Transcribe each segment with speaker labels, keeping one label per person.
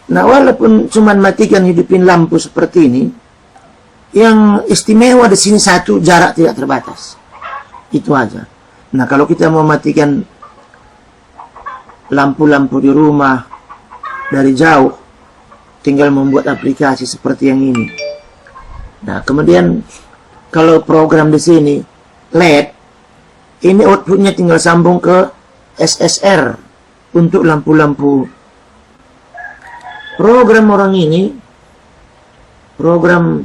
Speaker 1: Nah, walaupun cuman matikan hidupin lampu seperti ini, yang istimewa di sini satu, jarak tidak terbatas. Itu aja. Nah, kalau kita mau matikan lampu-lampu di rumah dari jauh, tinggal membuat aplikasi seperti yang ini. Nah, kemudian kalau program di sini LED, ini outputnya tinggal sambung ke SSR untuk lampu-lampu. Program orang ini, program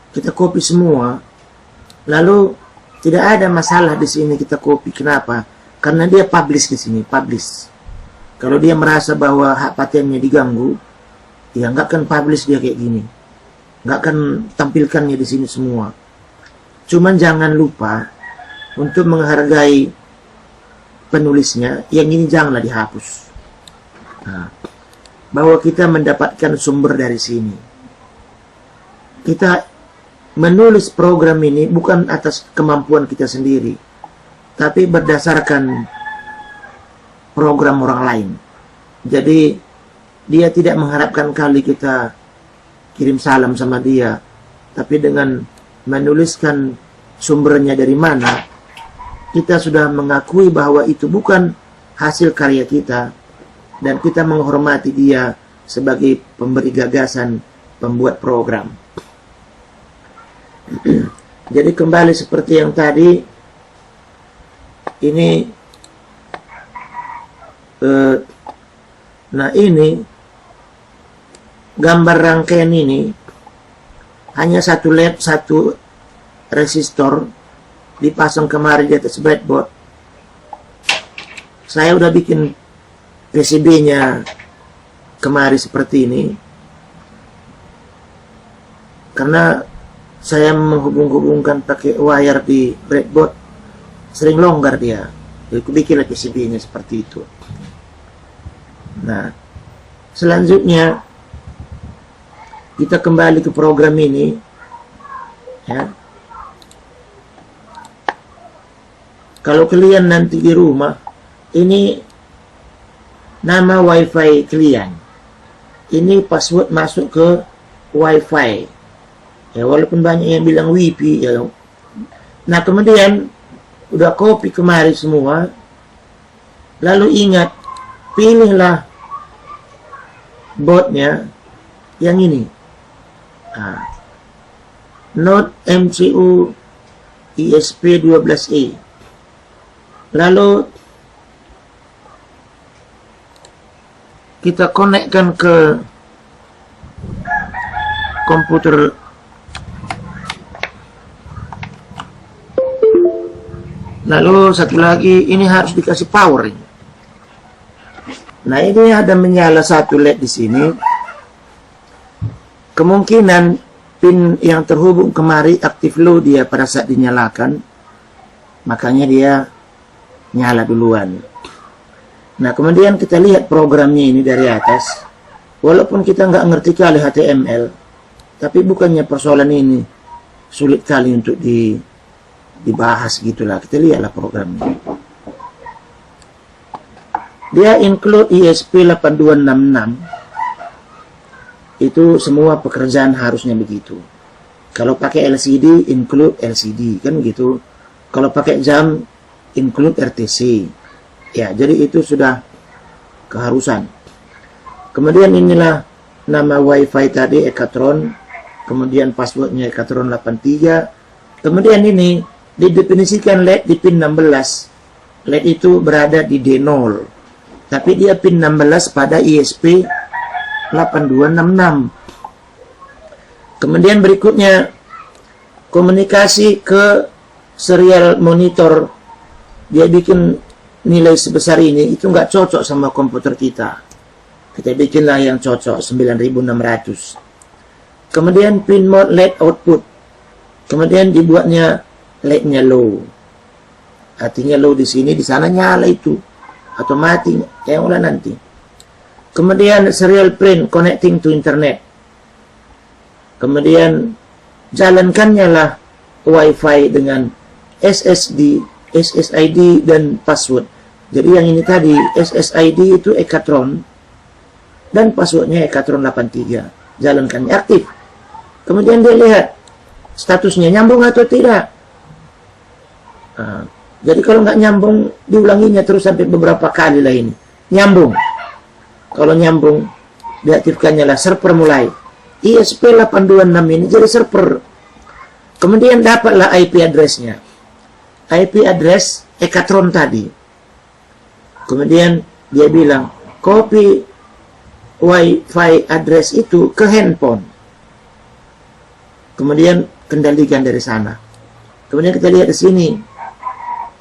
Speaker 1: kita copy semua, lalu tidak ada masalah di sini kita copy. Kenapa? Karena dia publish di sini, publish. Kalau dia merasa bahwa hak patennya diganggu, ya nggak akan publish dia kayak gini, nggak akan tampilkannya di sini semua. Cuman jangan lupa untuk menghargai penulisnya, yang ini janganlah dihapus. Nah, bahwa kita mendapatkan sumber dari sini. Kita menulis program ini bukan atas kemampuan kita sendiri, tapi berdasarkan program orang lain. Jadi dia tidak mengharapkan kali kita kirim salam sama dia, tapi dengan menuliskan sumbernya dari mana, kita sudah mengakui bahwa itu bukan hasil karya kita, dan kita menghormati dia sebagai pemberi gagasan, pembuat program. Jadi kembali seperti yang tadi, ini nah ini gambar rangkaian ini hanya satu LED, satu resistor dipasang kemari di atas breadboard. Saya udah bikin PCB-nya kemari seperti ini karena saya menghubung-hubungkan pakai wire di breadboard, sering longgar dia. Jadi aku bikin PCB-nya seperti itu. Nah, selanjutnya kita kembali ke program ini, ya. Kalau kalian nanti di rumah, ini nama WiFi kalian. Ini password masuk ke WiFi. Ya, walaupun banyak yang bilang WiFi, ya. Nah, kemudian udah copy kemari semua. Lalu ingat, pilihlah botnya yang ini. Nah, Node MCU ESP12E. Lalu kita konekkan ke komputer lalu satu lagi, ini harus dikasih power. Nah, ini ada menyala satu LED di sini. Kemungkinan pin yang terhubung kemari aktif low dia pada saat dinyalakan, makanya dia nyala duluan. Nah, kemudian kita lihat programnya ini dari atas. Walaupun kita nggak ngerti kali HTML, tapi bukannya persoalan ini sulit kali untuk dibahas gitulah. Kita lihatlah programnya. Dia include ESP8266. Itu semua pekerjaan harusnya begitu. Kalau pakai LCD, include LCD, kan gitu. Kalau pakai jam, include RTC. Ya, jadi itu sudah keharusan. Kemudian inilah nama WiFi tadi, Ekatron. Kemudian passwordnya Ekatron 83. Kemudian ini didefinisikan LED di pin 16. LED itu berada di D0. Tapi dia pin 16 pada ISP 8266. Kemudian berikutnya komunikasi ke serial monitor. Dia bikin nilai sebesar ini, itu nggak cocok sama komputer kita. Kita bikinlah yang cocok, 9600. Kemudian pin mode LED output. Kemudian dibuatnya LED-nya low. Artinya low di sini, di sana nyala itu. Atau mati, yang ulah nanti. Kemudian serial print connecting to internet. Kemudian jalankannya lah WiFi dengan SSD, SSID dan password. Jadi yang ini tadi SSID itu Ekatron, dan passwordnya Ekatron 83. Jalankannya aktif. Kemudian dia lihat statusnya nyambung atau tidak. Jadi kalau nggak nyambung, diulanginya terus sampai beberapa kali lah ini. Nyambung. Kalau nyambung, diaktifkannya lah server mulai. ESP826 ini jadi server. Kemudian dapatlah IP address-nya. IP address Ekatron tadi. Kemudian dia bilang, copy Wi-Fi address itu ke handphone. Kemudian kendalikan dari sana. Kemudian kita lihat di sini.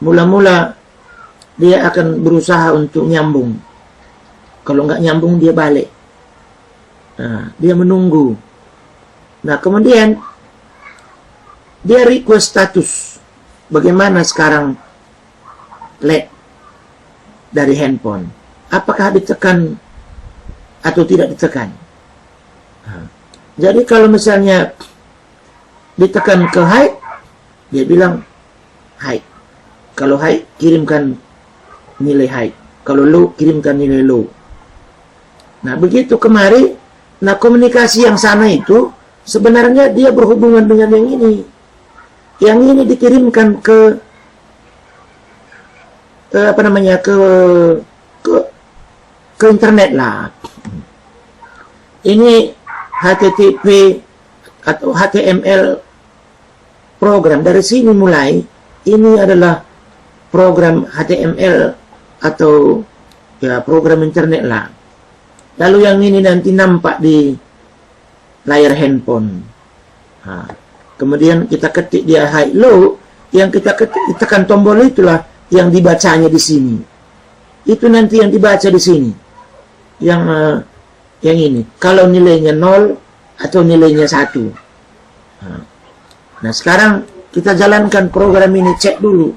Speaker 1: Mula-mula dia akan berusaha untuk nyambung. Kalau nggak nyambung dia balik. Nah, dia menunggu. Nah, kemudian dia request status. Bagaimana sekarang LED dari handphone? Apakah ditekan atau tidak ditekan? Nah, jadi kalau misalnya ditekan ke high, dia bilang high. Kalau high, kirimkan nilai high. Kalau low, kirimkan nilai low. Nah, begitu kemari, nah komunikasi yang sana itu sebenarnya dia berhubungan dengan yang ini. Yang ini dikirimkan ke apa namanya, ke internet lah. Ini HTTP atau HTML program. Dari sini mulai, ini adalah program HTML atau ya program internet lah. Lalu yang ini nanti nampak di layar handphone. Nah, kemudian kita ketik dia high low, yang kita ketik, tekan tombol itulah yang dibacanya di sini. Itu nanti yang dibaca di sini. Yang ini. Kalau nilainya 0 atau nilainya 1. Nah, sekarang kita jalankan program ini, cek dulu.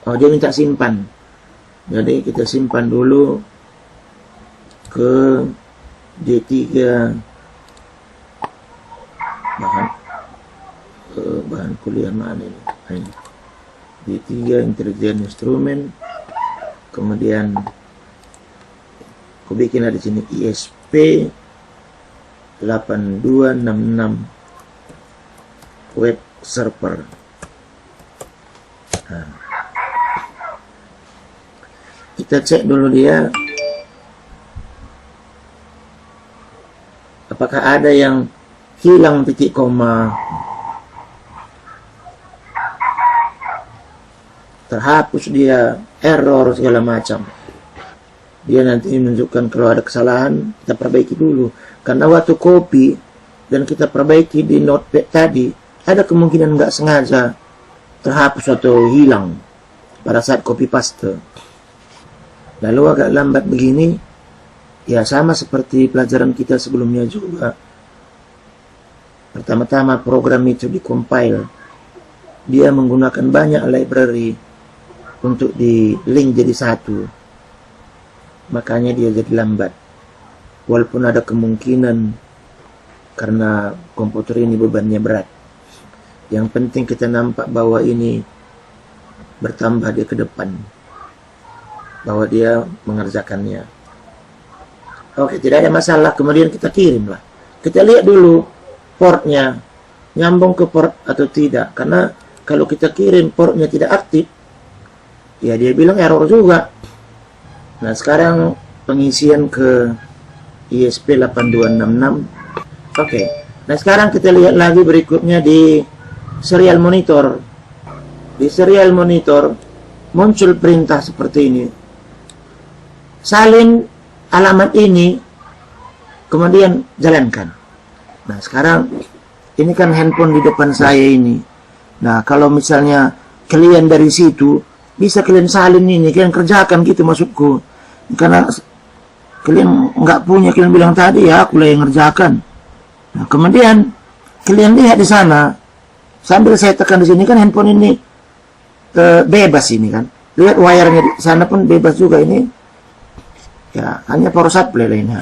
Speaker 1: Oh, dia minta simpan. Jadi kita simpan dulu ke D3 bahan kuliah mana ini? D3 Intelligent Instrument. Kemudian aku bikin di sini ISP 8266 web server. Nah, kita cek dulu dia apakah ada yang hilang titik koma, terhapus dia, error segala macam. Dia nanti menunjukkan kalau ada kesalahan, kita perbaiki dulu. Karena waktu copy dan kita perbaiki di notepad tadi, ada kemungkinan nggak sengaja terhapus atau hilang pada saat copy paste. Lalu agak lambat begini, ya sama seperti pelajaran kita sebelumnya juga. Pertama-tama program itu dikompil, dia menggunakan banyak library untuk di link jadi satu. Makanya dia jadi lambat. Walaupun ada kemungkinan karena komputer ini bebannya berat. Yang penting kita nampak bahwa ini bertambah dia ke depan. Bahwa dia mengerjakannya. Oke, tidak ada masalah. Kemudian kita kirimlah. Kita lihat dulu portnya. Nyambung ke port atau tidak. Karena kalau kita kirim portnya tidak aktif, ya dia bilang error juga. Nah, sekarang pengisian ke ISP8266. Oke. Nah, sekarang kita lihat lagi berikutnya di serial monitor. Di serial monitor muncul perintah seperti ini. Salin alamat ini, kemudian jalankan. Nah, sekarang ini kan handphone di depan saya ini. Nah, kalau misalnya kalian dari situ, bisa kalian salin ini, kalian kerjakan gitu maksudku. Karena kalian nggak punya, kalian bilang tadi ya aku lah yang ngerjakan. Nah, kemudian kalian lihat di sana, sambil saya tekan di sini kan handphone ini bebas ini kan. Lihat wire-nya di sana pun bebas juga ini. Ya, hanya power supply lainnya.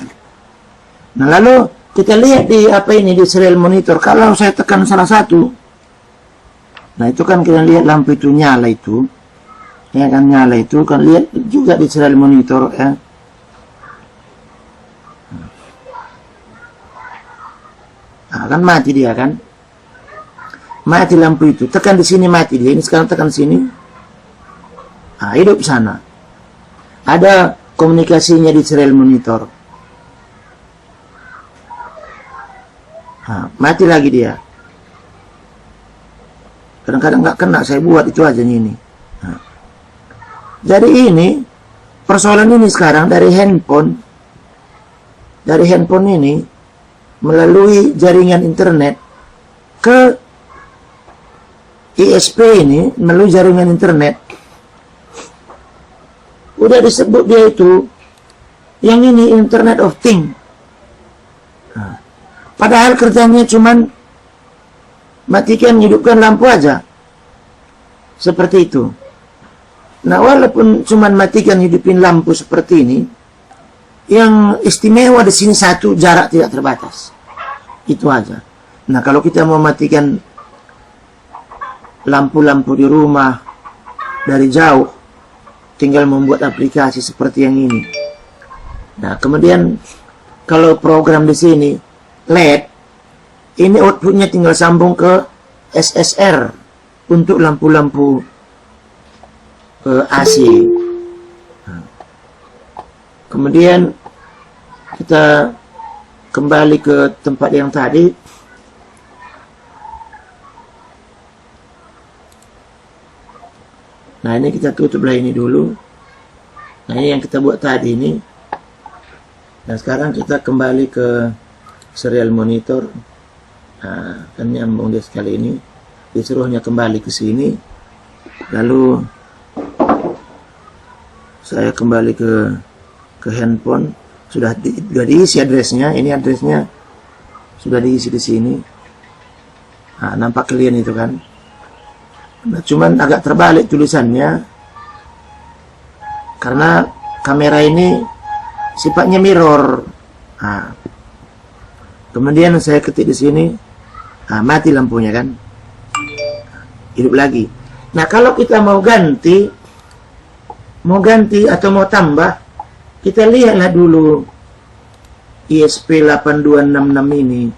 Speaker 1: Nah, lalu kita lihat di apa ini di serial monitor. Kalau saya tekan salah satu, nah itu kan kalian lihat lampu itu nyala itu. ya kan, nyala itu kan, lihat juga di serial monitor ya. Nah, kan mati dia kan, mati lampu itu, tekan di sini mati dia, ini sekarang tekan sini, nah, hidup sana, ada komunikasinya di serial monitor. Nah, mati lagi dia. Kadang-kadang nggak kena, saya buat itu aja ini. Nah, jadi ini persoalan ini sekarang dari handphone ini melalui jaringan internet ke ISP ini melalui jaringan internet. Udah disebut dia itu yang ini Internet of Things. Nah, padahal kerjanya cuman matikan, hidupkan lampu aja. Seperti itu. Nah, walaupun cuman matikan, hidupin lampu seperti ini, yang istimewa di sini satu, jarak tidak terbatas. Itu aja. Nah, kalau kita mau matikan lampu-lampu di rumah dari jauh, tinggal membuat aplikasi seperti yang ini. Nah, kemudian kalau program di sini LED, ini outputnya tinggal sambung ke SSR untuk lampu-lampu AC. Nah, kemudian kita kembali ke tempat yang tadi. Nah, ini kita tutuplah ini dulu. Nah, ini yang kita buat tadi ini. Nah, sekarang kita kembali ke serial monitor. Nah, kan nyambung dia sekali ini, disuruhnya kembali ke sini, lalu saya kembali ke handphone, sudah diisi addressnya, ini addressnya sudah diisi di sini. Nah, nampak kalian itu kan, nah, cuman agak terbalik tulisannya karena kamera ini sifatnya mirror. Nah, kemudian saya ketik di sini. Nah, mati lampunya kan, hidup lagi. Nah, kalau kita mau ganti atau mau tambah, kita lihatlah dulu ISP 8266 ini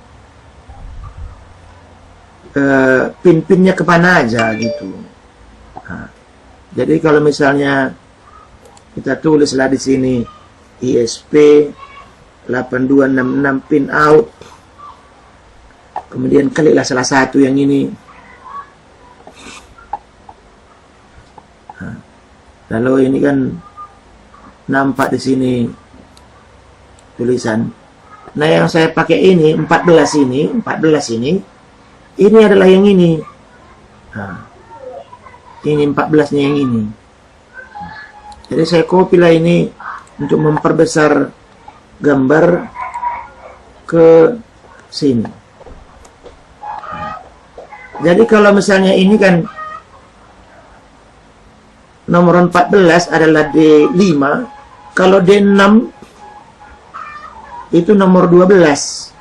Speaker 1: pin-pinnya kemana aja gitu. Nah, jadi kalau misalnya kita tulislah di sini ISP 8266 pin out, kemudian kliklah salah satu yang ini. Nah, lalu ini kan nampak di sini tulisan. Nah, yang saya pakai ini 14 ini adalah yang ini. Nah, ini 14-nya yang ini. Jadi saya copy lah ini untuk memperbesar gambar ke sini. Jadi kalau misalnya ini kan nomor 14 adalah D5, kalau D6 itu nomor 12.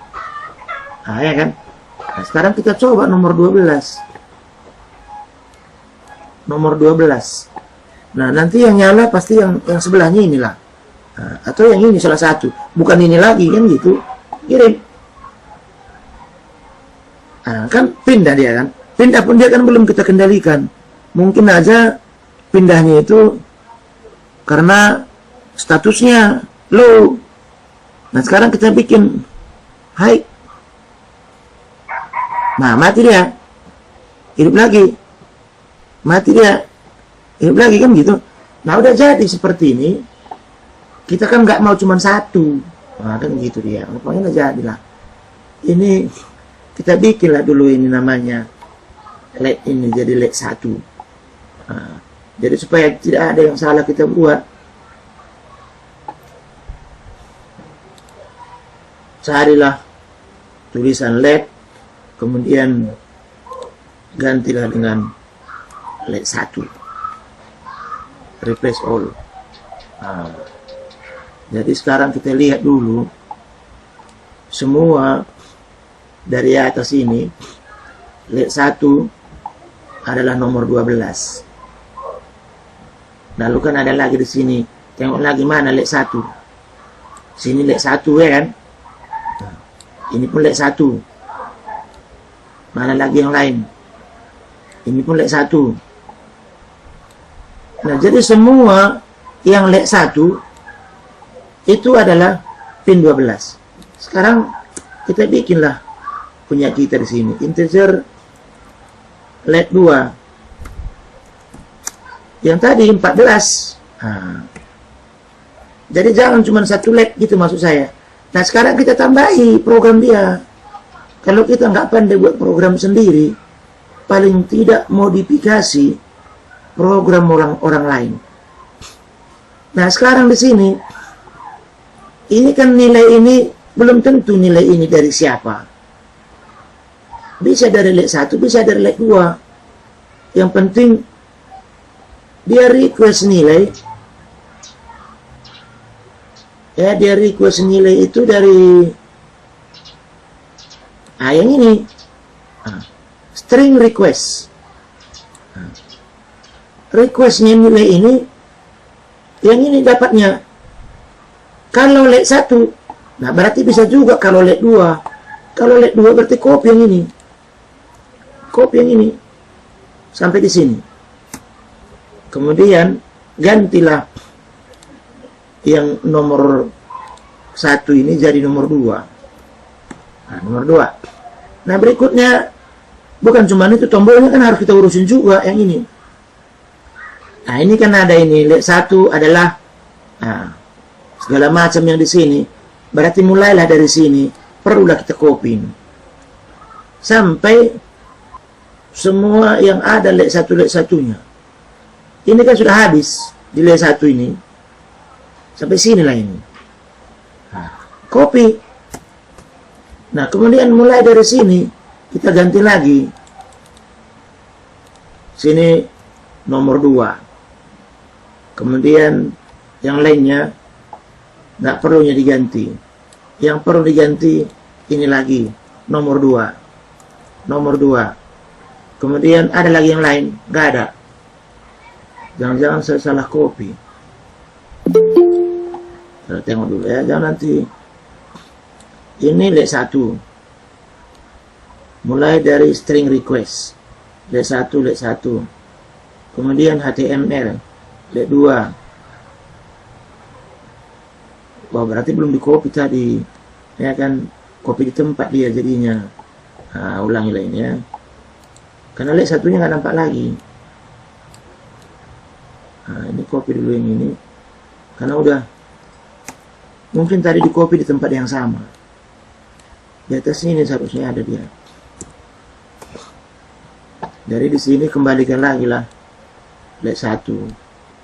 Speaker 1: Nah, ya kan? Nah, sekarang kita coba nomor 12. Nomor 12. Nah, nanti yang nyala pasti yang sebelahnya inilah. Nah, atau yang ini salah satu. Bukan ini lagi kan gitu. Kirim. Nah, kan pindah dia kan. Pindah pun dia kan belum kita kendalikan. Mungkin aja pindahnya itu karena statusnya low. Nah, sekarang kita bikin high. Nah, mati dia. Hidup lagi. Mati dia. Hidup lagi kan gitu. Nah, udah jadi seperti ini. Kita kan nggak mau cuma satu. Nah, kan gitu dia. Pokoknya udah jadilah. Ini kita bikinlah dulu ini namanya LED ini jadi LED 1. Nah, jadi supaya tidak ada yang salah kita buat. Carilah tulisan LED, kemudian gantilah dengan LED 1. Replace all. Nah, jadi sekarang kita lihat dulu semua dari atas ini. LED 1 adalah nomor 12. Lalu kan ada lagi di sini. Tengok lagi mana lek 1. Sini lek 1 ya kan. Ini pun lek 1. Mana lagi yang lain? Ini pun lek 1. Nah, jadi semua yang lek 1 itu adalah pin 12. Sekarang kita bikinlah punya kita di sini. Integer lek 2. Yang tadi 14. Jadi jangan cuma 1 lek gitu maksud saya. Nah, sekarang kita tambahi program dia. Kalau kita nggak pandai buat program sendiri, paling tidak modifikasi program orang lain. Nah, sekarang di sini, ini kan nilai ini belum tentu nilai ini dari siapa. Bisa dari lek 1, bisa dari lek 2. Yang penting dia request nilai. Ya, dia request nilai itu dari yang ini. String request. Requestnya nilai ini, yang ini dapatnya. Kalau lek 1, nah berarti bisa juga kalau lek 2. Kalau lek 2 berarti copy yang ini. Copy yang ini. Sampai di sini. Kemudian gantilah yang nomor 1 ini jadi nomor 2. Nah, nomor 2. Nah, berikutnya bukan cuma itu, tombolnya kan harus kita urusin juga yang ini. Nah, ini kan ada ini lek 1 adalah segala macam yang di sini. Berarti mulailah dari sini, perlulah kita copy sampai semua yang ada lek 1-nya. Ini kan sudah habis di lek 1 ini. Sampai sini lah ini. Copy. Nah, kemudian mulai dari sini kita ganti lagi. Sini nomor 2. Kemudian yang lainnya nggak perlunya diganti. Yang perlu diganti ini lagi nomor 2. Nomor 2. Kemudian ada lagi yang lain, nggak ada. Jangan-jangan saya salah copy. Kita tengok dulu ya, jangan nanti. Ini lek 1. Mulai dari string request. Lek 1, lek 1. Kemudian HTML. Lek 2. Wah, berarti belum di copy tadi. Ya kan, copy di tempat dia jadinya. Ulangi lah ini ya. Karena lek 1-nya nggak nampak lagi. Ini copy dulu yang ini. Karena udah mungkin tadi di copy di tempat yang sama. Di atas ini seharusnya ada dia. Dari di sini kembalikan lagi lah lek 1.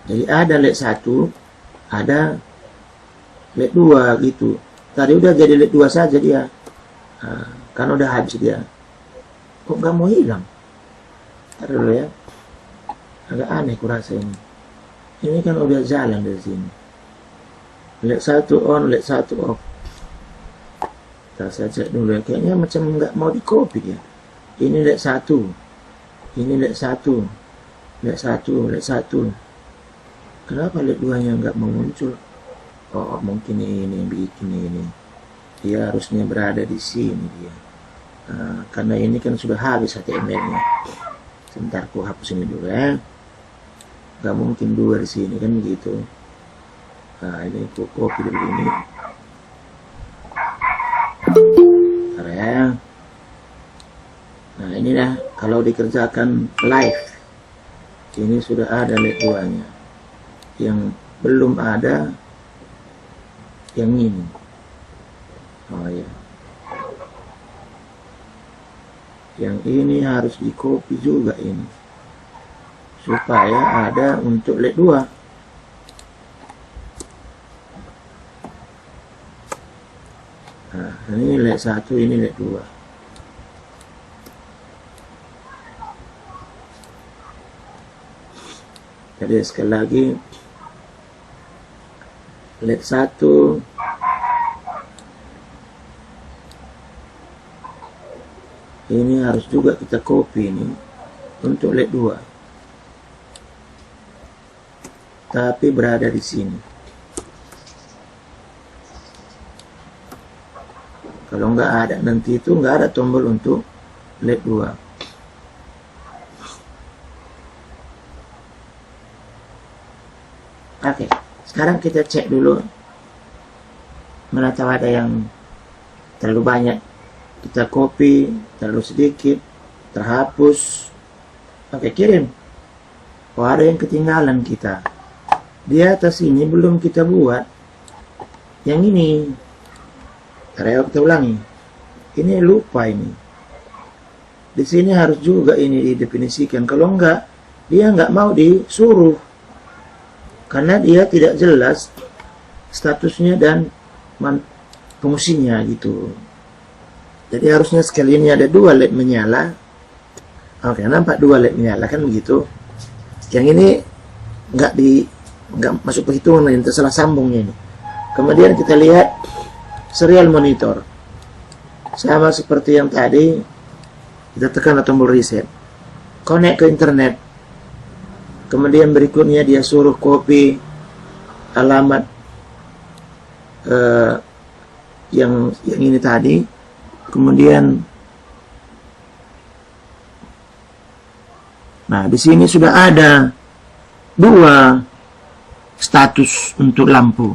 Speaker 1: Jadi ada lek 1, ada lek 2 gitu. Tadi udah jadi lek 2 saja dia. Kan udah habis dia. Kok nggak mau hilang? Ntar dulu ya. Agak aneh kurasa ini. Ini kan udah jalan dari sini. Lek 1 on, lek 1 off. Saya cek dulu ya. Kayaknya macam nggak mau di copy ya. Ini lek 1. Ini lek 1. Lek 1, lek 1. Kenapa lek 2-nya nggak mau muncul? Oh, mungkin ini yang bikin ini. Dia harusnya berada di sini dia. Karena ini kan sudah habis HTML-nya. Sebentar, aku hapus ini dulu ya. Nggak mungkin 2 di sini kan begitu. Ini aku copy dulu ini. Bentar ya. Nah, inilah kalau dikerjakan live. Ini sudah ada lek 2-nya. Yang belum ada yang ini. Oh ya. Yang ini harus di copy juga ini. Supaya ada untuk lek 2. Nah, ini lek 1, ini lek 2. Jadi sekali lagi lek 1 ini harus juga kita copy ini untuk lek 2. tapi berada di sini. Kalau nggak ada nanti itu nggak ada tombol untuk LED 2. Oke, sekarang kita cek dulu. Mana tahu ada yang terlalu banyak, kita copy, terlalu sedikit, terhapus. Oke, kirim. Oh, ada yang ketinggalan kita. Di atas ini belum kita buat. Yang ini. Ayo kita ulangi. Ini lupa ini. Di sini harus juga ini didefinisikan. Kalau enggak, dia enggak mau disuruh. Karena dia tidak jelas statusnya dan fungsinya gitu. Jadi harusnya sekali ini ada 2 LED menyala. Oke, nampak 2 LED menyala kan begitu. Yang ini enggak masuk perhitungan, yang tersalah sambungnya ini. Kemudian kita lihat serial monitor. Sama seperti yang tadi, kita tekan tombol reset. Connect ke internet. Kemudian berikutnya dia suruh copy alamat yang ini tadi. Kemudian nah, di sini sudah ada 2 status untuk lampu.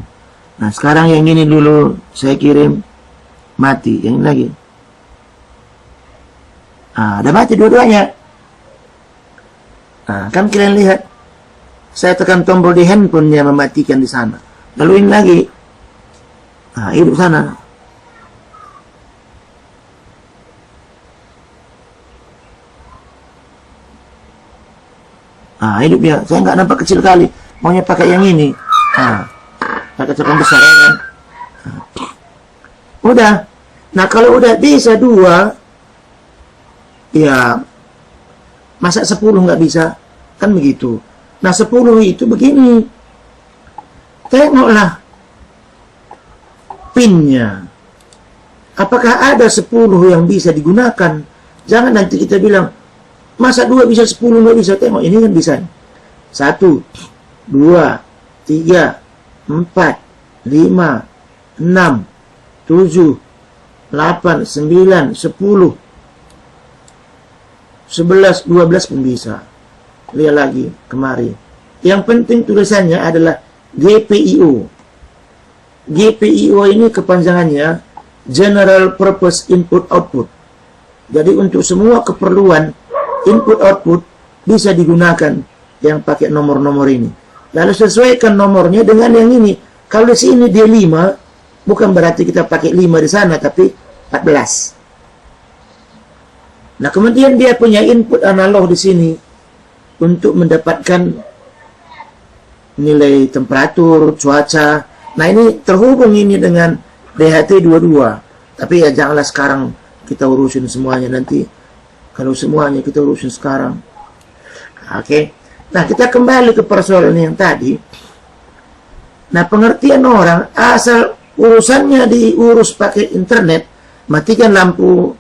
Speaker 1: Nah, sekarang yang ini dulu saya kirim mati. Yang ini lagi. Nah, udah mati dua-duanya. Nah, kan kalian lihat. Saya tekan tombol di handphonenya mematikan di sana. Lalu ini lagi. Nah, hidup sana. Nah, hidupnya. Saya nggak nampak kecil kali. Maunya pakai yang ini. Nah. Pakai cepat besar ya kan? Udah. Nah, kalau udah bisa 2, ya masa 10 nggak bisa? Kan begitu. Nah, 10 itu begini. Tengoklah pinnya. Apakah ada 10 yang bisa digunakan? Jangan nanti kita bilang, masa 2 bisa 10 nggak bisa? Tengok, ini kan bisa. 1, 2, 3, 4, 5, 6, 7, 8, 9, 10, 11, 12 pun bisa. Lihat lagi kemari. Yang penting tulisannya adalah GPIO. GPIO ini kepanjangannya General Purpose Input Output. Jadi untuk semua keperluan input output bisa digunakan yang pakai nomor-nomor ini. Lalu sesuaikan nomornya dengan yang ini. Kalau di sini dia 5, bukan berarti kita pakai 5 di sana, tapi 14. Nah, kemudian dia punya input analog di sini untuk mendapatkan nilai temperatur, cuaca. Nah, ini terhubung ini dengan DHT22. Tapi ya janganlah sekarang kita urusin semuanya, nanti kalau semuanya kita urusin sekarang. Oke. Nah, kita kembali ke persoalan yang tadi. Nah, pengertian orang, asal urusannya diurus pakai internet, matikan lampu.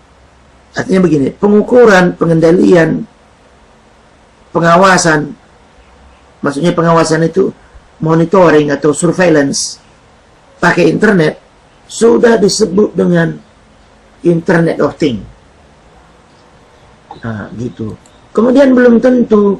Speaker 1: Artinya begini, pengukuran, pengendalian, pengawasan. Maksudnya pengawasan itu monitoring atau surveillance pakai internet sudah disebut dengan Internet of Things. Nah, gitu. Kemudian belum tentu